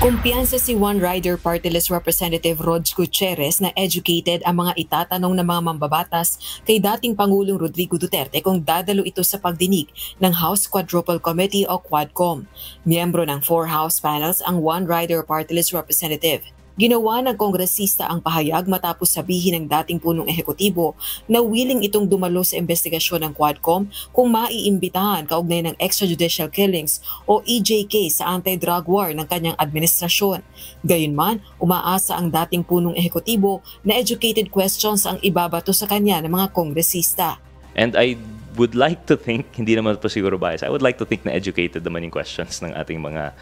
Kumpiyansa si One Rider Party List Representative Rod Gutierrez na educated ang mga itatanong ng mga mambabatas kay dating Pangulong Rodrigo Duterte kung dadalo ito sa pagdinig ng House Quadruple Committee o Quadcom. Miyembro ng 4 House panels ang One Rider Party List Representative. Ginawa ng kongresista ang pahayag matapos sabihin ng dating punong ehekutibo na willing itong dumalo sa investigasyon ng Quadcom kung maiimbitahan kaugnay ng extrajudicial killings o EJK sa anti-drug war ng kanyang administrasyon. Gayunman, umaasa ang dating punong ehekutibo na educated questions ang ibabato sa kanya ng mga kongresista. And I would like to think, hindi naman po siguro bias, I would like to think na educated naman yung questions ng ating mga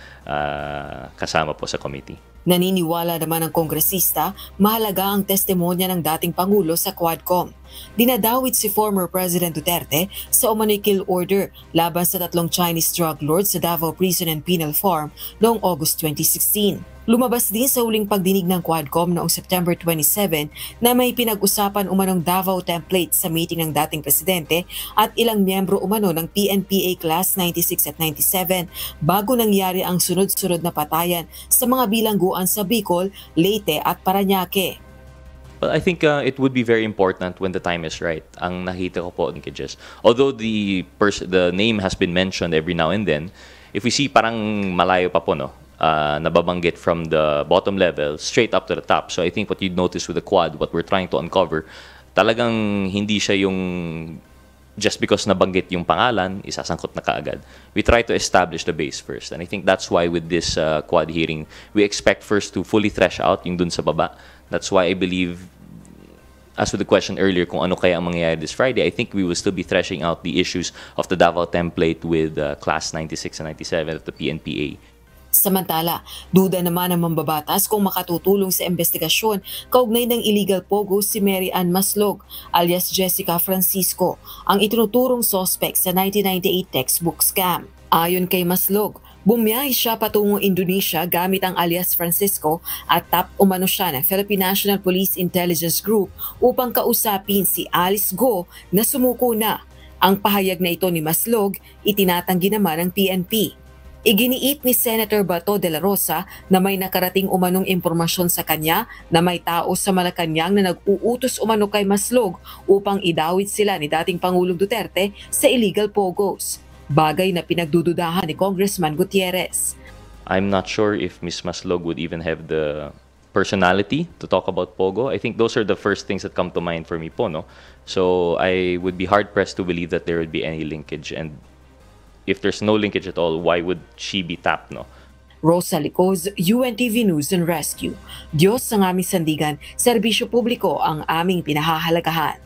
kasama po sa committee. Naniniwala naman ang kongresista, mahalaga ang testimonya ng dating Pangulo sa Quadcom. Dinadawit si former President Duterte sa umano'y kill order laban sa 3 Chinese drug lords sa Davao Prison and Penal Farm noong August 2016. Lumabas din sa huling pagdinig ng Quadcom noong September 27 na may pinag-usapan umanong Davao template sa meeting ng dating presidente at ilang miyembro umano ng PNPA Class 96 at 97 bago nangyari ang sunod-sunod na patayan sa mga bilangguan sa Bicol, Leyte at Parañaque. Well, I think it would be very important when the time is right. Ang nakita ko po, linkages. Although the name has been mentioned every now and then, if we see parang malayo pa po, no? Nababanggit from the bottom level straight up to the top. So I think what you'd notice with the Quad, what we're trying to uncover, talagang hindi siya yung just because nabanggit yung pangalan, isasangkot na kaagad. We try to establish the base first. And I think that's why with this Quad hearing, we expect first to fully thresh out yung dun sa baba. That's why I believe, as with the question earlier, kung ano kaya ang mangyayari this Friday, I think we will still be threshing out the issues of the Davao template with Class 96 and 97 of the PNPA. Samantala, duda naman ang mambabatas kung makatutulong sa investigasyon kaugnay ng illegal pogo si Mary Ann Maslog alias Jessica Francisco, ang itinuturong suspect sa 1998 textbook scam. Ayon kay Maslog, bumiyahe siya patungong Indonesia gamit ang alias Francisco at top umano siya ng Philippine National Police Intelligence Group upang kausapin si Alice Go na sumuko na. Ang pahayag na ito ni Maslog, itinatanggi naman ng PNP. Iginiit ni Senator Bato de la Rosa na may nakarating umanong impormasyon sa kanya na may tao sa Malacanang na nag-uutos umano kay Maslog upang idawit sila ni dating Pangulong Duterte sa illegal pogos. Bagay na pinagdududahan ni Congressman Gutierrez. I'm not sure if Ms. Maslog would even have the personality to talk about pogo. I think those are the first things that come to mind for me po, no? So I would be hard-pressed to believe that there would be any linkage, and if there's no linkage at all, why would she be tapped, no? Rosa Licoz, UNTV News and Rescue. Diyos ang aming sandigan, serbisyo publiko ang aming pinahahalagahan.